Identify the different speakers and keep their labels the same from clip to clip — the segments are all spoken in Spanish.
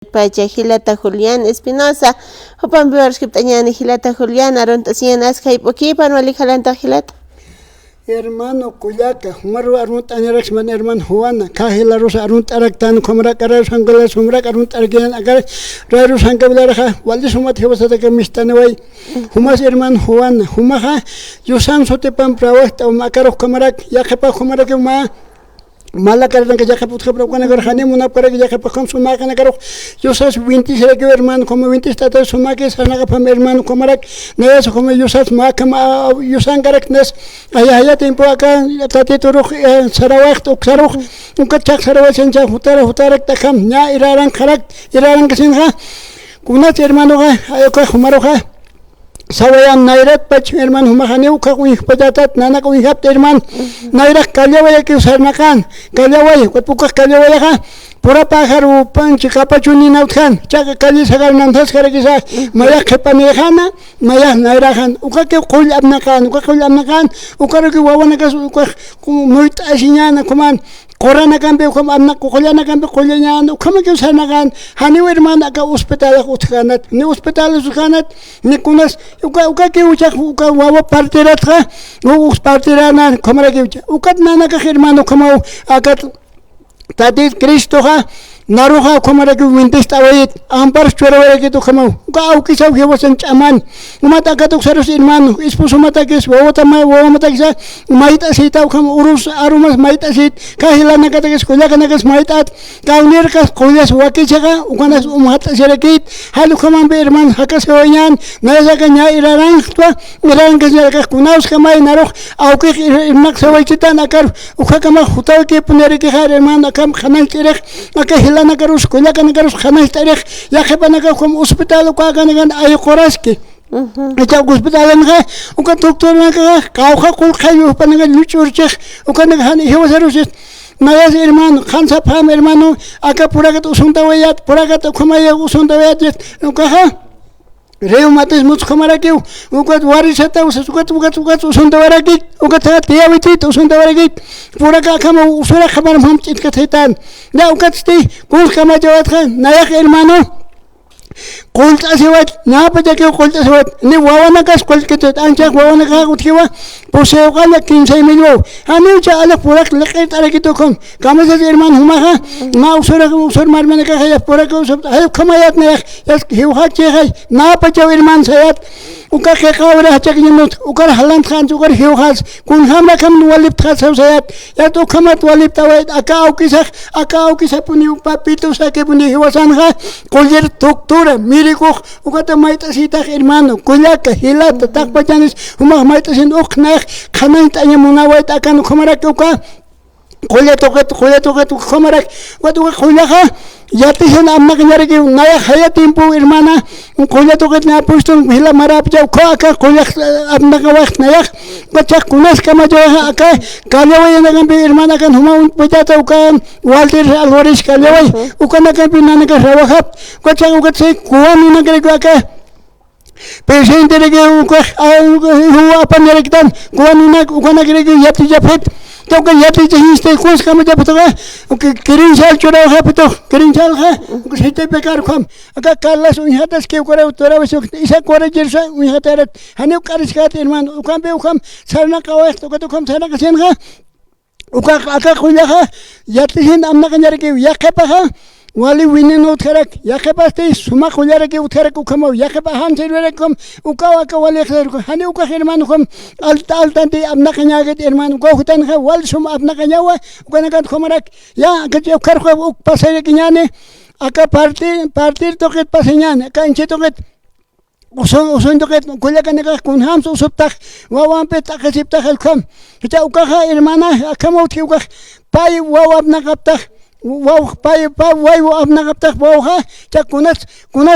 Speaker 1: Pacha Gilata Julián Espinosa, Hopan Biorskiptañani Gilata Julián, Arontacian Asca y Poquipan, Walijalanta Gilata.
Speaker 2: Hermano Cuyaca, Maru Arunta Aneraxman, hermano Juana, Cajila Rosa Arunta Aractan, Comara Caras, Angola, Sumrak, Arunta Argan, Agar, Rarus Angabaraja, Waldisumat, he was at the Mistanaway, Humas hermano Juana, Humaha, Yusan Sotepan Prawesta, Macaro Comarak, Yakapa Comarakuma. Mala carga que ya que pude probar con el una para que ya que con su máquina caro yo sabes 20 será que hermano como 20 está su máquina sana para mi hermano como era no eso como yo sabes máquina yo sangaraknes allá tiempo acá tati toro sarawak o saruk un cachak sarawak senja hutara takam ya iraran que sinha kuna hermano ayo que humaroja Sawayan Nairat Pach herman Humahani Ukawi Pajatat Nana we have herman Nairak Kalyaway Sarnakan Kalyaway what Puka Kalyaway Pura Paharu Panch Kapachuni Nauthan Chaka Kali Sagar Nantas Karakisa Maya Kapanehana Maya Nairahan Ukaki Kul Abnakan Ukakul Abnakan Ukaraki Wawanakas Muit Asiana Command Corana Campe come Amna Kokolana Campe Kolian Ukamaki Sanagan Hani herman Aka Hospital Utkanat New Hospital Ukanat Nikunas Ukaki Uka Wawa Partiratra Partirana Komaraki Ukat Nanaka hermano Kamau Akat Tadit Christoha Naruha Komaraki Wintista Wait Ampar Churaki to Kamau Gaukisa he was in Chaman Umatakato Saros hermano Ispusumatakis Wotama Womatakisa Maita Sita Urus Arumas Maita Sit Kahilana Katakis Kulakanakas Maitat Kaunirkas Kulas Wakichaka Ukanas Umata Serakit Halukaman Berman Hakasoyan Nazakanya Irarantua Irankas Kunaus Kamai Narok Auki Maxawachitan Akar Ukakama Hutaki Puneriki Herman Akam Hanal Tirek Akahila Nagarus Kulakanagarus Hanal Tirek Yahapanaka from Hospital Kaganagan Ayokoraski. Ita hospital nga uka doktor nga kauha kul khayu panaga luchurchek uka naghan hewasarusit mayas hermano khansa pham hermano aka puragat usunta wayat puragat khumaya usunta wayat uka ha reumatis much khamaraki uka warisata uka usunta waraki uka tha tiawiti usunta waraki puraga khama usura khabar pham chitka thaitan na uka sti kul khama jawat khan nayak hermano Colta Sewat, Napataki Colta Sewat, Ni Wawanakas Colcated, Anchak Wawanaka Utiwa, Posewala 15 million. Anucha ala Purak Leket Arakitocom, Kamasas Herman Humaha, Mausura Usur Marmanaka, Purakos, Kamayat Nek, Hiwhache, Napacha Herman Sayat, Ukaka Chakinut, Ukar Haland Khan, Ukar Hiwhas, Kunhamra Kam Walip Sayat, Yato Kamat Walip Tawet, Akaukisapuni, Papito Sakipuni, Hiwasanha, Collier Doctor, Mirico, Ukata Maita Sita Hermano, Kulaka, Hilata, Takpachanis, Umahmaitas in Oknach, Kanait Ayamunawat, Akan Komarakuka. Kuya toket Komarak, what do we Kulaha? Yatihan Amakanariki, Naya Hayatimpu, Hermana, Kuya toket Napustum, Hila Marapja, Koaka, Kulak Abnakawak Nayak, Bachakunas Kamajoha, Kalaway and Agambi, Hermana can Human Pujata, Walter Alvaris Kalaway, Ukanakampi Nanaka Ravahap, Kochakutsi, Kuamina Gregaka. Presidente who upon the rectan, Guanagri Yati Japet, Toka Yati Histe Kus Kamajapatoga, Kirin Shal Chura Hapito, Kirin Shalha, Hite Pekarcom, Aka Carlas, we had a skipper, Isa Coragers, we had a Hanuk Kariskat in Man, Ukambe Ukam, Sarnaka West, Tokatum Sanakasenha, Ukaka Kuyaha, Yatihin Amakanariki, Yakapaha. Wali winning out Herek, Yakapasti, Sumakularaki, Uterakukamo, Yakapahan, Terekum, Ukawaka Walek, Hanuka Hermanukum, Altanti, Abnakanyagat, Herman, Gohutanha, Walsum Abnakanyawa, Ganagat Komarak, Ya, Kajo Karko, Pasarikiane, Aka party toket Pasinyan, Kanchetoket. Usundoket, Kulakanaga, Kunhams, Usuptak, Wawampet, Akasipta Helcom, Hitaukaha, Hermana, Akamotuka, Pai, Wawabnakaptak. Wow, Pai, why of Nagaptak Boha, Chakunas,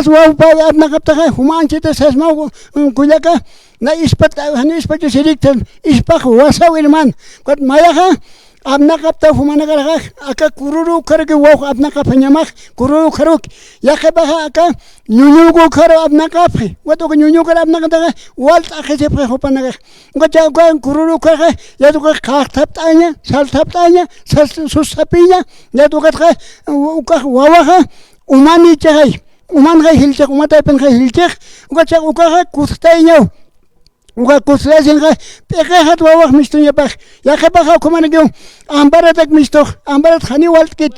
Speaker 2: wow, Pai of Nagaptaka, Humanchita says Mau Kulaka, Na Ispat, Hanispat is addicted, Ispak, Wasa Wilman, but Mayaha, Abnakapta Humanaga, Aka Kuru Karaki walk Abnakapanyamak, Kuru Karuk, Yakabaha Aka, Nunugo Kara Abnakapi, what do you know Abnaka, Walt Akasepa Hopanaga, Gajagan Kuru Kara, Yatuka Kartaptanya, Saltaptanya, Susapina, Yatuka Wawaha, umani chay uman ga hilchak umata pen ga hilchak uka chak uka kustayñaw uka kustasinga peka hat wawak mistuña pak yaqa paqa kumanagyo ambaratak misto ambarat khani waltkit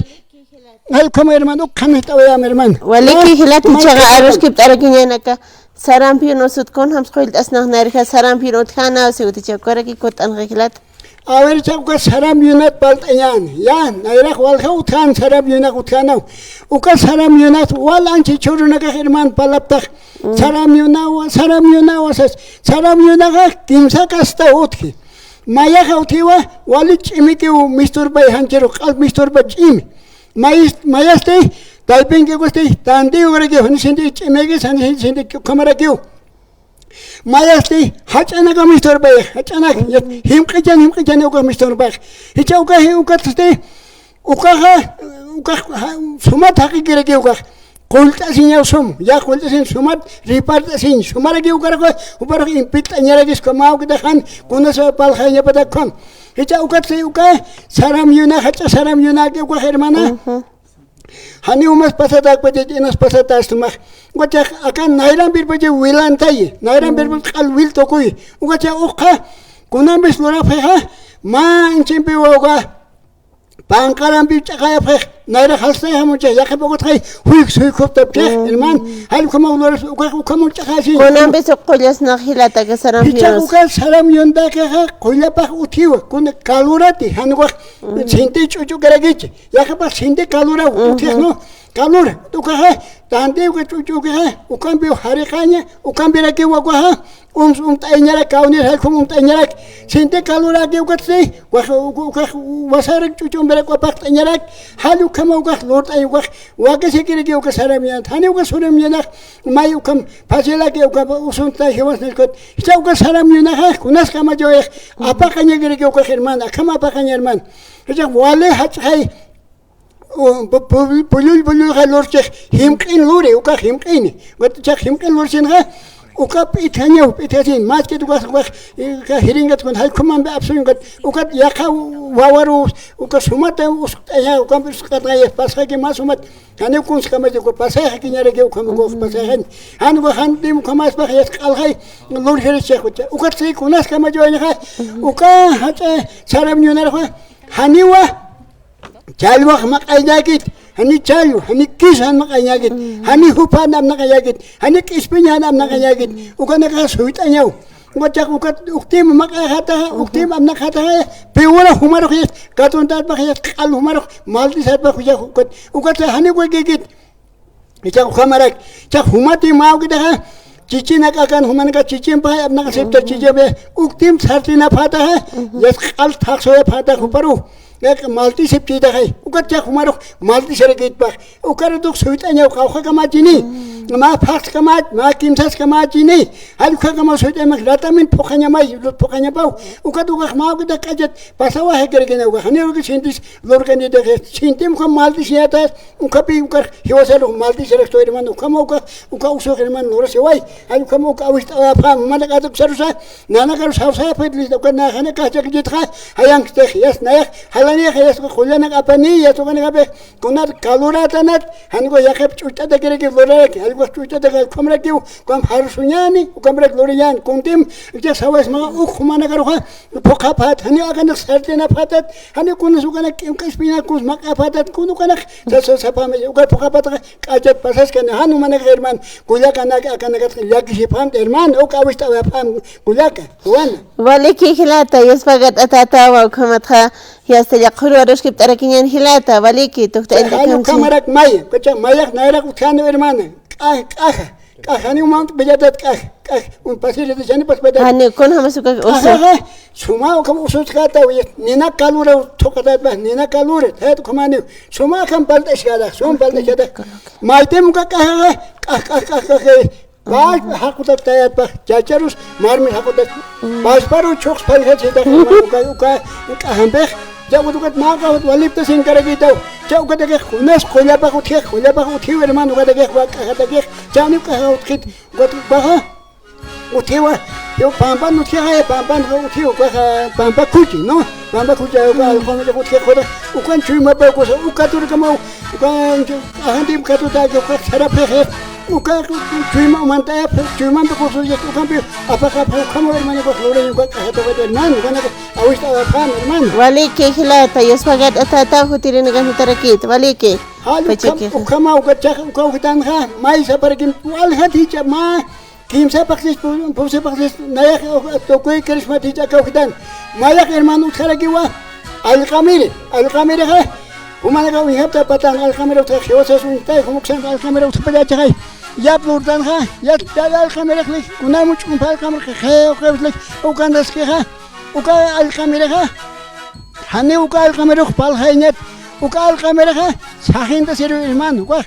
Speaker 2: al como hermano khamita waya hermano
Speaker 1: waliki hilati chaga arroz kip tarakiñanaka sarampi no sutkon hams qoil asnaq narija sarampi no thana seguti chakoraki kotan hilat
Speaker 2: a ver chauka saram yunat paltañan yan nayraq walqa uthan saram yunaq uthanaw uka saram yunat wal anchi churunaka hermano palaptaq saram yunawa saram yunaqa kimsa kasta utki mayaqa uthiwa wali ch'imikiw misturbay hanchiru qalb misturbay ch'imi mayaste talpinki gusti tanti ugraki hanisindi ch'imiki hanisindi kamarakiw mayaste hach'anaka misturbay hach'anak himqichan uka misturbay hicha uka tste ukaqa sumat haqikiraki uka qult'asiñaw sum ya qult'asin sumat ripart'asin sumaraki ukarqa uparqa impit'añarakis kamawkitajan kunasa palqañapatakon hicha uka saram yuna hacha saram yuna que uka hermana hani umas pasatak paje inas pasatas tumak uka akan nairan bir paje wilantay nairan bir qal wil tokuy uka kunambis lora feja ma inchimpi uka pankaram bir chakaya fej naira halstay hamucha yaqe pokotay huik sui koptap ke herman hal como lora uka mucha khasi
Speaker 1: kunambis qollas naqhilata ka sarampi
Speaker 2: hicha uka saram yunda ke qollapaq uthiwa kun kalurati hanwa sinte chuchu garagich yaqe pa sinte kalura uthno kalura uka tante uka chuchu ke uka bi harikanya uka bi rake uka tañara kaunir hal como tañara sinte kalura ke uka tse uka wasarak chuchu bere ko pak tañara hal uka uka lord ay uka sekire ke uka saram yan thani uka suram yana mai uka pasela ke uka usunta hewas nelkot hicha uka saram yana kunas kama joy apa kanya ke uka herman akama apa kanya herman hicha wale hachai pulul galorche himqin lure uka himqini got chak himqin lursin uka pitanya pitasin mas ke uka ka hiringat kon hal kumam be absolut uka yaqa wawaru uka sumata usaya uka biskata ya pasha ke masumat kane kun skama ko pasha ke nyare ke uka ko pasha han go han dim kamas ba yas qalhay lur here chekut uka sei kunas kama jo ni uka hacha saram nyunar haniwa jalwaq maqaynakit hani chayu hani kisan maqaynakit hani hupanam naqayakit hani kispinyanam naqayakit ukana ka suitañaw ngachak uktim maqayhata uktim am naqata pewala humaro khis katuntat ba khis qal humaro malti sat ba khuja ukata hani ko gegit icha khamarak cha humati maw kita chichina kakan human ka chichim pa am naqa septa chijabe uktim sartina phata hai yes qal thakso phata khuparu एक माल्टी से पीता है उका क्या कुमारो माल्टी से रखित पर उकर दुख सुविधा नहीं उका कमा चीनी माँ फास्ट कमा माँ किम्सास कमा चीनी हर उका कमा सुविधा में रातामिन पोखन्या माई पोखन्या पाऊ उका दुका माँ को दक्का जत पासावा है करके ना उका हने उके सिंटिस लोर के नहीं देखे सिंटिम को माल्टी से आता है उका भी उकर हिवासल माल्टी से रखते हैं मान उका उसो के मान लोर से वाई हर उका उका अविष्ट फाम मान का तो सरुसा नाना का सावसा फिर उका ना खाने का चक जित खा हयांग तेख यस नायक halani khayas ko khulana apani ya to kana be kunar kalura tanat hango yakap chuta de kere ke lora ke algo chuta de kamra ke kom harsunyani kamra lorian kuntim je sawas ma u khumana karo pokha phat hani agana sartena phatat hani kun sukana kaspina kus maka phatat kun kana sa sapa me uga pokha phat kajat pasas kana hanu mana herman kuya kana kana yak shifam herman o ka wista fam kulaka wana
Speaker 1: waliki hilata yasbagat atata wa khamatha يا يقولوا روش كنت أركينين هلاتا وليكي تكتا أنت
Speaker 2: كم كامرك ماي كتشا مايك نايرك وكان إرمانة هني ومانت بجدت ونبصير تجاني بس بدأ
Speaker 1: هني كونها مسوكا أصلا
Speaker 2: سما وكم أصوص كاتا نينا كالورة توكتات بس نينا كالورة هاد كمانيو سما كم بلدش كذا سوم بلدش كذا مايتم باش حقوقك تايات با جاچروس مارمي حقوقك باش بارو چوكس پايخه چيتا اوكا هم بخ جاو دوكت ماغا وليب تسين كرگي تو جاو كدك خناس خويا با خوتي ورمان كدك واقع كدك جاني كه خيت غت با وتيوا يو بامبا نوتي هاي بامبا وتيو با بامبا كوتي نو Mamba kuja uka alqama de kutke khoda ukan chui mapa ko uka tur kama ukan ahandim katu ta ko khara pe uka chui ma manta chui mamba ko so ya ukan pe apa ka kamo hermano ko lore uka to de hermano kana awista afan hermano
Speaker 1: wali ke khilata yaspagat atata hutirin gan tarakit wali ke
Speaker 2: ukama uka chak uka utan ha mai saparkim wal hati cha ma kim sa paksis puse paksis nayak to koi karisma ti cha ka utan mayak hermano kharagi wa alqamire ha humana ka we have to patang alqamire to khiwasa sun tay khumuksan alqamire to pada cha ya plurtan ha ya alqamire khli kunai muchkum alqamire khawlik ukan das ke ha uka alqamire ha hane uka alqamire pal khainet uka alqamire ha sahin da seru hermano wa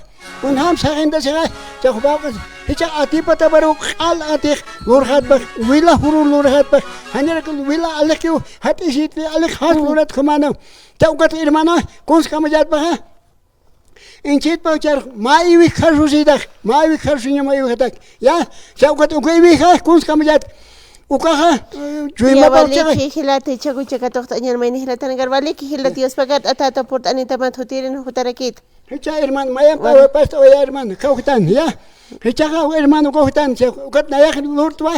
Speaker 2: unham sahin da sega cha khaba hicha ati pata baru al ati lurhat bak wila huru lurhat bak hanya kul wila alkiu hat isit alik has lurat khamana ta ukat hermano kons kamajat ba inchit pa char mai wi kharusidak mai wi kharusinya mai wi hatak ya cha ukat ukai wi ha kons kamajat uka ha
Speaker 1: juima pa cha khilate chagu chaka toqta nyar mai ni hilatan gar wali ki hilati yaspagat atata port anita mat hutirin hutarakit
Speaker 2: hicha hermano maya pa pasta oya hermano kautan ya hicha hermano kautan ukat nayak lurtwa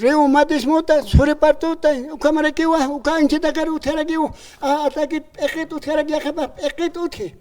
Speaker 2: reu matis muta suri partuta ukamara kiwa uka inchita karu theragi atakit ekit uthera gya khaba ekit uthi